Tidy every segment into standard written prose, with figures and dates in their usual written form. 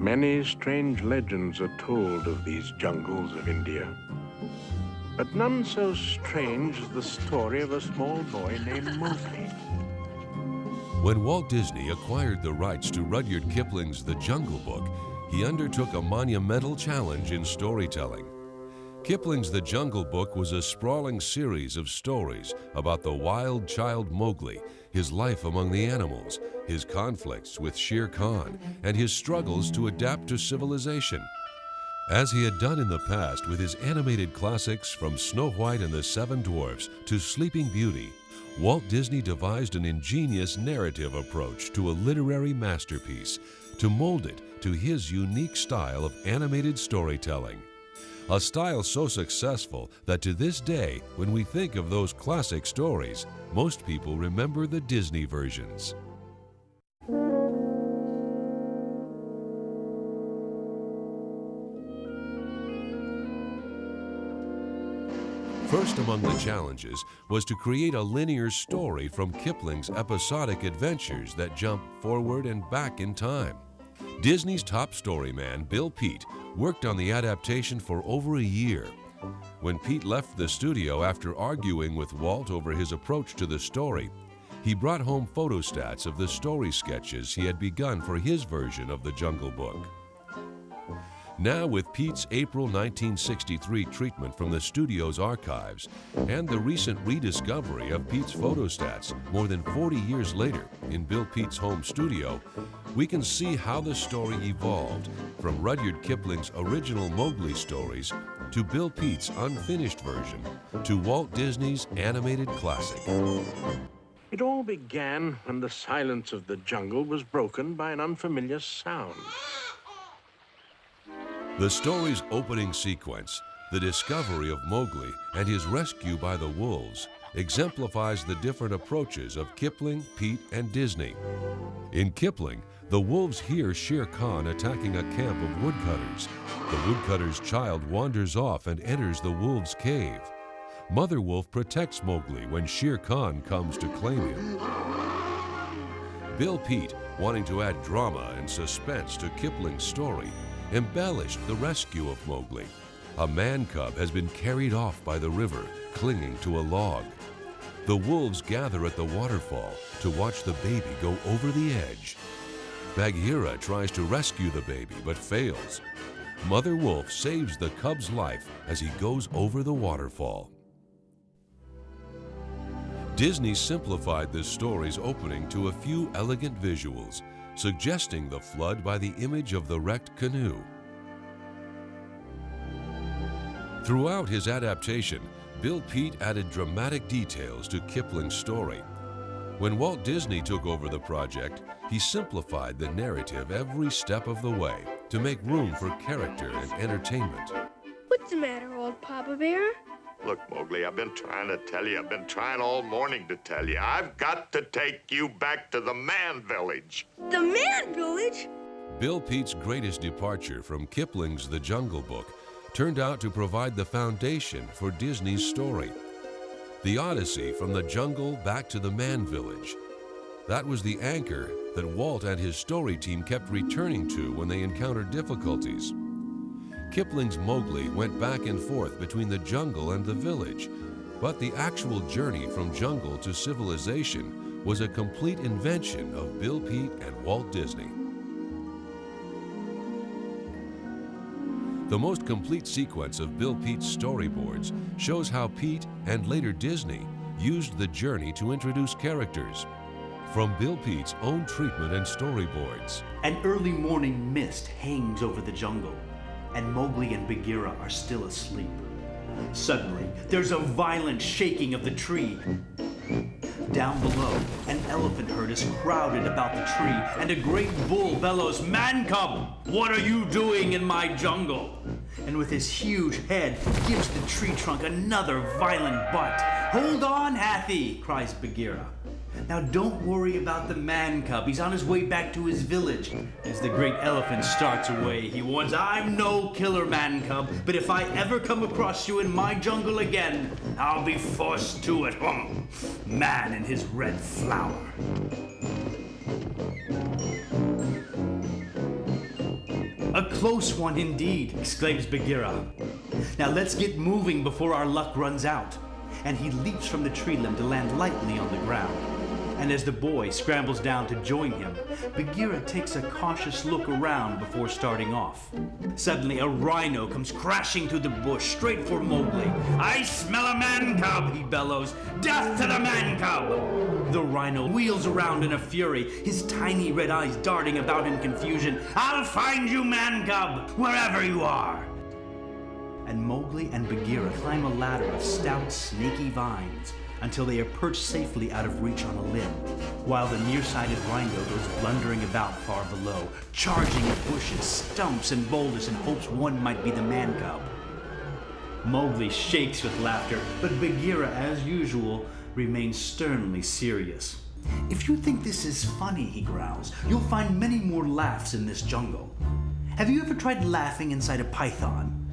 Many strange legends are told of these jungles of India, but none so strange as the story of a small boy named Mowgli. When Walt Disney acquired the rights to Rudyard Kipling's The Jungle Book, he undertook a monumental challenge in storytelling. Kipling's The Jungle Book was a sprawling series of stories about the wild child Mowgli, his life among the animals, his conflicts with Shere Khan, and his struggles to adapt to civilization. As he had done in the past with his animated classics from Snow White and the Seven Dwarfs to Sleeping Beauty, Walt Disney devised an ingenious narrative approach to a literary masterpiece to mold it to his unique style of animated storytelling. A style so successful that to this day, when we think of those classic stories, most people remember the Disney versions. First among the challenges was to create a linear story from Kipling's episodic adventures that jump forward and back in time. Disney's top storyman, Bill Peet, worked on the adaptation for over a year. When Pete left the studio after arguing with Walt over his approach to the story, he brought home photostats of the story sketches he had begun for his version of The Jungle Book. Now, with Pete's April 1963 treatment from the studio's archives and the recent rediscovery of Pete's photostats more than 40 years later in Bill Peet's home studio, we can see how the story evolved from Rudyard Kipling's original Mowgli stories to Bill Peet's unfinished version to Walt Disney's animated classic. It all began when the silence of the jungle was broken by an unfamiliar sound. The story's opening sequence, the discovery of Mowgli and his rescue by the wolves, exemplifies the different approaches of Kipling, Pete, and Disney. In Kipling, the wolves hear Shere Khan attacking a camp of woodcutters. The woodcutter's child wanders off and enters the wolves' cave. Mother Wolf protects Mowgli when Shere Khan comes to claim him. Bill Peet, wanting to add drama and suspense to Kipling's story, embellished the rescue of Mowgli. A man cub has been carried off by the river, clinging to a log. The wolves gather at the waterfall to watch the baby go over the edge. Bagheera tries to rescue the baby but fails. Mother Wolf saves the cub's life as he goes over the waterfall. Disney simplified this story's opening to a few elegant visuals, suggesting the flood by the image of the wrecked canoe. Throughout his adaptation, Bill Peet added dramatic details to Kipling's story. When Walt Disney took over the project, he simplified the narrative every step of the way to make room for character and entertainment. What's the matter, old Papa Bear? Look, Mowgli, I've been trying to tell you. I've been trying all morning to tell you. I've got to take you back to the Man Village. The Man Village? Bill Peet's greatest departure from Kipling's The Jungle Book turned out to provide the foundation for Disney's story. The Odyssey from the jungle back to the Man Village. That was the anchor that Walt and his story team kept returning to when they encountered difficulties. Kipling's Mowgli went back and forth between the jungle and the village, but the actual journey from jungle to civilization was a complete invention of Bill Peet and Walt Disney. The most complete sequence of Bill Peet's storyboards shows how Peet and later Disney used the journey to introduce characters. From Bill Peet's own treatment and storyboards. An early morning mist hangs over the jungle, and Mowgli and Bagheera are still asleep. Suddenly, there's a violent shaking of the tree. Down below, an elephant herd is crowded about the tree, and a great bull bellows, "Man cub, what are you doing in my jungle?" And with his huge head, gives the tree trunk another violent butt. "Hold on, Hathi," cries Bagheera. "Now don't worry about the man cub. He's on his way back to his village." As the great elephant starts away, he warns, "I'm no killer, man cub, but if I ever come across you in my jungle again, I'll be forced to it." Man and his red flower. A close one indeed, exclaims Bagheera. Now let's get moving before our luck runs out. And he leaps from the tree limb to land lightly on the ground. And as the boy scrambles down to join him, Bagheera takes a cautious look around before starting off. Suddenly, a rhino comes crashing through the bush straight for Mowgli. "I smell a man cub," he bellows. "Death to the man cub!" The rhino wheels around in a fury, his tiny red eyes darting about in confusion. "I'll find you, man cub, wherever you are!" And Mowgli and Bagheera climb a ladder of stout, snaky vines until they are perched safely out of reach on a limb, while the nearsighted rhino goes blundering about far below, charging at bushes, stumps, and boulders in hopes one might be the man cub. Mowgli shakes with laughter, but Bagheera, as usual, remains sternly serious. "If you think this is funny," he growls, "you'll find many more laughs in this jungle. Have you ever tried laughing inside a python?"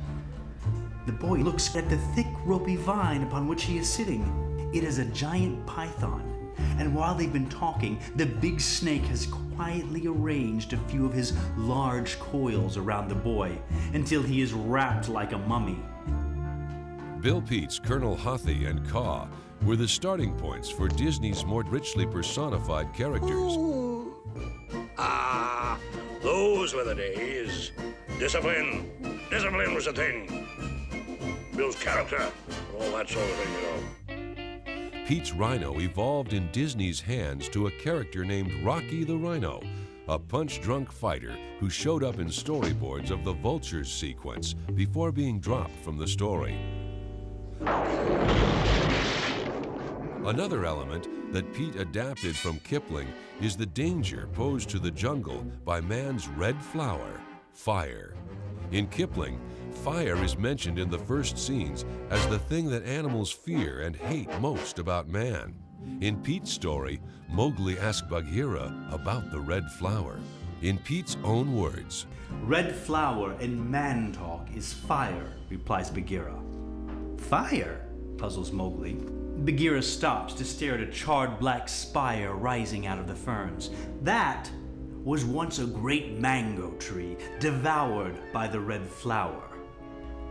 The boy looks at the thick, ropey vine upon which he is sitting. It is a giant python, and while they've been talking, the big snake has quietly arranged a few of his large coils around the boy until he is wrapped like a mummy. Bill Pete's Colonel Hathi and Kaa were the starting points for Disney's more richly personified characters. Those were the days. Discipline was a thing. Bill's character, all that sort of thing, you know. Pete's Rhino evolved in Disney's hands to a character named Rocky the Rhino, a punch-drunk fighter who showed up in storyboards of the Vultures sequence before being dropped from the story. Another element that Pete adapted from Kipling is the danger posed to the jungle by man's red flower, fire. In Kipling, fire is mentioned in the first scenes as the thing that animals fear and hate most about man. In Pete's story, Mowgli asks Bagheera about the red flower. In Pete's own words, "Red flower in man talk is fire," replies Bagheera. "Fire?" puzzles Mowgli. Bagheera stops to stare at a charred black spire rising out of the ferns. That was once a great mango tree devoured by the red flower.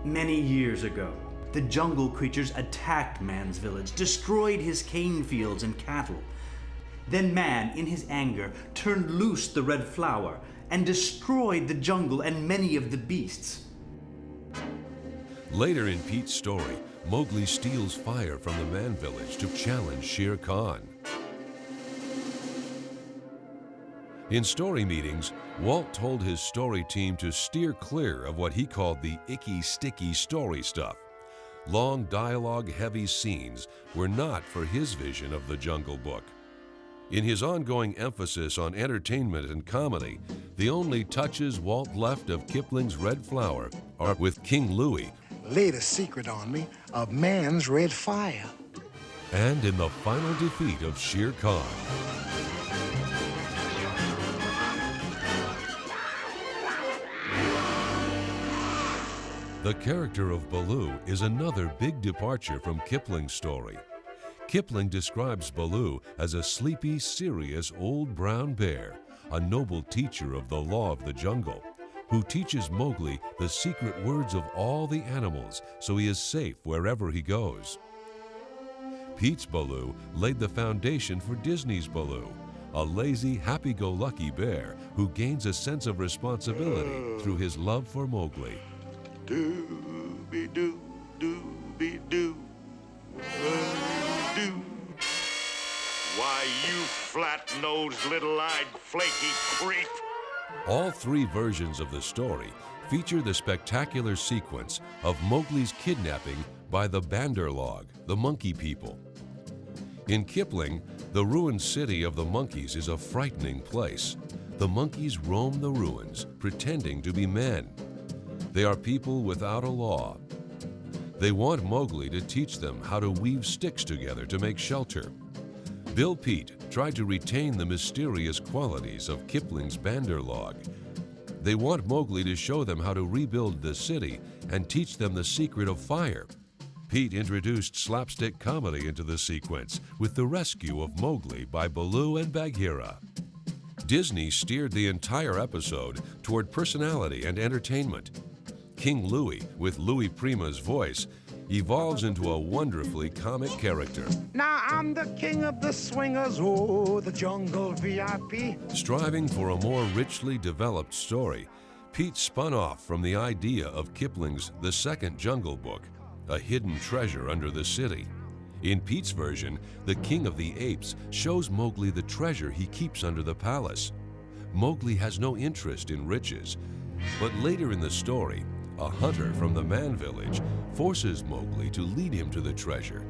Many years ago, the jungle creatures attacked man's village, destroyed his cane fields and cattle. Then man, in his anger, turned loose the red flower and destroyed the jungle and many of the beasts. Later in Pete's story, Mowgli steals fire from the man village to challenge Shere Khan. In story meetings, Walt told his story team to steer clear of what he called the icky, sticky story stuff. Long dialogue-heavy scenes were not for his vision of the Jungle Book. In his ongoing emphasis on entertainment and comedy, the only touches Walt left of Kipling's Red Flower are with King Louie, laid a secret on me of man's red fire, and in the final defeat of Shere Khan. The character of Baloo is another big departure from Kipling's story. Kipling describes Baloo as a sleepy, serious old brown bear, a noble teacher of the law of the jungle, who teaches Mowgli the secret words of all the animals so he is safe wherever he goes. Pete's Baloo laid the foundation for Disney's Baloo, a lazy, happy-go-lucky bear who gains a sense of responsibility through his love for Mowgli. Dooby-doo, dooby-doo, doo. Why, you flat-nosed, little-eyed, flaky creep. All three versions of the story feature the spectacular sequence of Mowgli's kidnapping by the Bandarlog, the monkey people. In Kipling, the ruined city of the monkeys is a frightening place. The monkeys roam the ruins, pretending to be men. They are people without a law. They want Mowgli to teach them how to weave sticks together to make shelter. Bill Pete tried to retain the mysterious qualities of Kipling's Bandarlog. They want Mowgli to show them how to rebuild the city and teach them the secret of fire. Pete introduced slapstick comedy into the sequence with the rescue of Mowgli by Baloo and Bagheera. Disney steered the entire episode toward personality and entertainment. King Louie, with Louis Prima's voice, evolves into a wonderfully comic character. Now I'm the king of the swingers, oh, the jungle VIP. Striving for a more richly developed story, Pete spun off from the idea of Kipling's The Second Jungle Book, a hidden treasure under the city. In Pete's version, the King of the Apes shows Mowgli the treasure he keeps under the palace. Mowgli has no interest in riches, but later in the story, a hunter from the Man Village forces Mowgli to lead him to the treasure.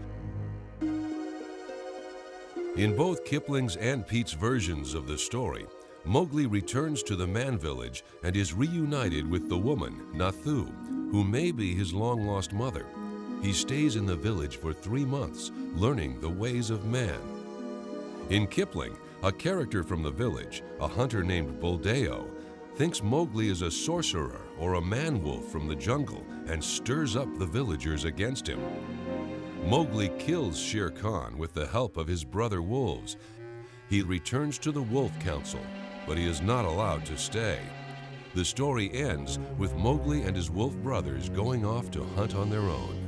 In both Kipling's and Pete's versions of the story, Mowgli returns to the Man Village and is reunited with the woman, Nathu, who may be his long-lost mother. He stays in the village for 3 months, learning the ways of man. In Kipling, a character from the village, a hunter named Buldeo, thinks Mowgli is a sorcerer or a man-wolf from the jungle and stirs up the villagers against him. Mowgli kills Shere Khan with the help of his brother wolves. He returns to the Wolf Council, but he is not allowed to stay. The story ends with Mowgli and his wolf brothers going off to hunt on their own.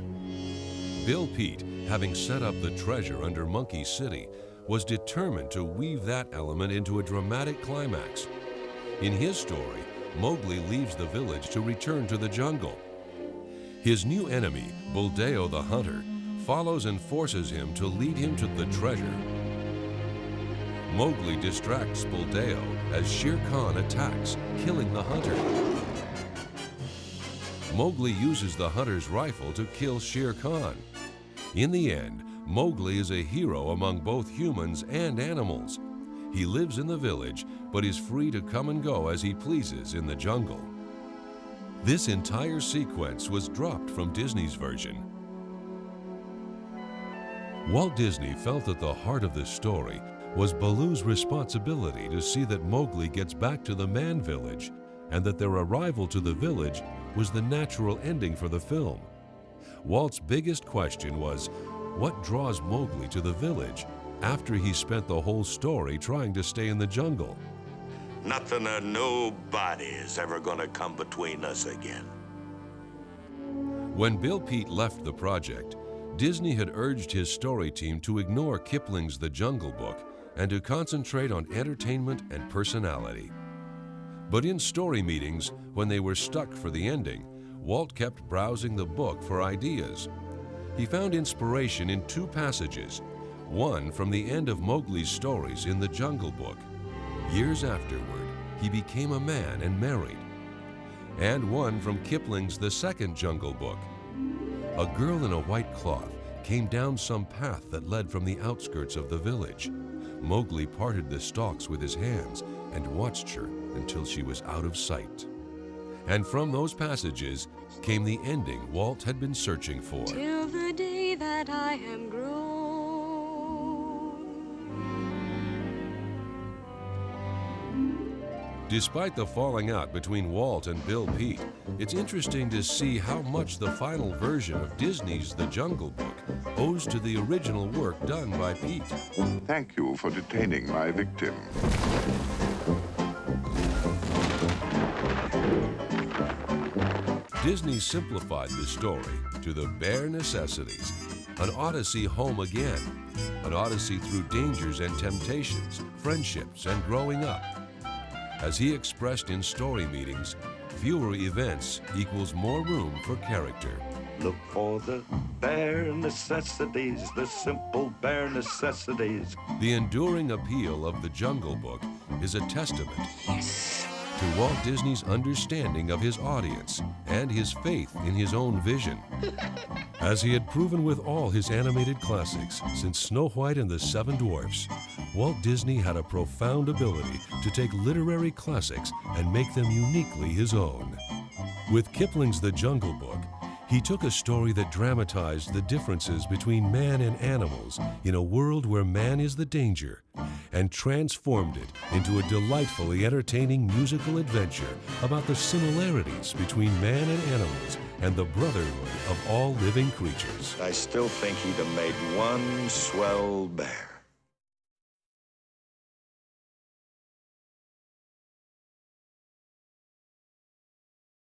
Bill Pete, having set up the treasure under Monkey City, was determined to weave that element into a dramatic climax. In his story, Mowgli leaves the village to return to the jungle. His new enemy, Buldeo the Hunter, follows and forces him to lead him to the treasure. Mowgli distracts Buldeo as Shere Khan attacks, killing the hunter. Mowgli uses the hunter's rifle to kill Shere Khan. In the end, Mowgli is a hero among both humans and animals. He lives in the village, but is free to come and go as he pleases in the jungle. This entire sequence was dropped from Disney's version. Walt Disney felt that the heart of the story was Baloo's responsibility to see that Mowgli gets back to the Man Village, and that their arrival to the village was the natural ending for the film. Walt's biggest question was, what draws Mowgli to the village after he spent the whole story trying to stay in the jungle? Nothing or nobody is ever gonna come between us again. When Bill Pete left the project, Disney had urged his story team to ignore Kipling's The Jungle Book and to concentrate on entertainment and personality. But in story meetings, when they were stuck for the ending, Walt kept browsing the book for ideas. He found inspiration in 2 passages, one from the end of Mowgli's stories in The Jungle Book. Years afterward, he became a man and married. And one from Kipling's The Second Jungle Book. A girl in a white cloth came down some path that led from the outskirts of the village. Mowgli parted the stalks with his hands and watched her until she was out of sight. And from those passages came the ending Walt had been searching for. Till the day that I am grown. Despite the falling out between Walt and Bill Pete, it's interesting to see how much the final version of Disney's The Jungle Book owes to the original work done by Pete. Thank you for detaining my victim. Disney simplified the story to the bare necessities. An odyssey home again. An odyssey through dangers and temptations, friendships and growing up. As he expressed in story meetings, fewer events equals more room for character. Look for the bare necessities, the simple bare necessities. The enduring appeal of The Jungle Book is a testament to Walt Disney's understanding of his audience and his faith in his own vision. As he had proven with all his animated classics since Snow White and the Seven Dwarfs, Walt Disney had a profound ability to take literary classics and make them uniquely his own. With Kipling's The Jungle Book, he took a story that dramatized the differences between man and animals in a world where man is the danger, and transformed it into a delightfully entertaining musical adventure about the similarities between man and animals and the brotherhood of all living creatures. I still think he'd have made one swell bear.